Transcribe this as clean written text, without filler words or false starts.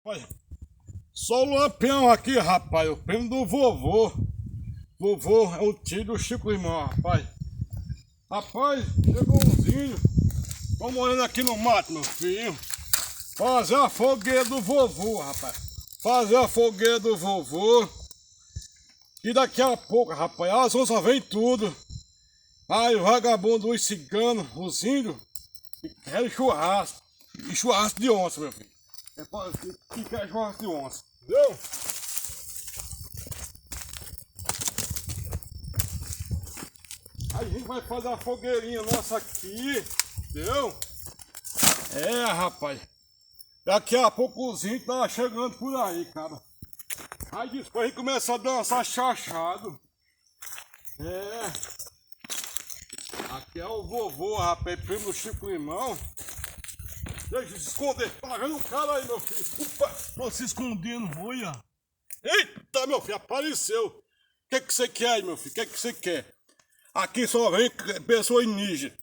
Olha, só o Lampião aqui, rapaz, o primo do vovô. Vovô é o tio do Chico Limão, rapaz. Rapaz, chegou umzinho. Tô morando aqui no mato, meu filho. Fazer a fogueira do vovô, rapaz. Fazer a fogueira do vovô. E daqui a pouco, rapaz, as onças vêm tudo. Aí o vagabundo, os ciganos, os índios, querem churrasco. E churrasco de onça, meu filho. É pra que quer churrasco de onça. Entendeu? Aí a gente vai fazer a fogueirinha nossa aqui. Entendeu? É, rapaz. Daqui a pouco os índios tá chegando por aí, cara. Aí depois a gente começa a dançar chachado. É. Aqui é o vovô, rapaz, primo do Chico Limão. Deixa se esconder. Tá vendo o cara aí, meu filho? Opa, tô se escondendo, olha. Eita, meu filho, apareceu. O que você quer aí, meu filho? O que você quer? Aqui só vem pessoa indígena.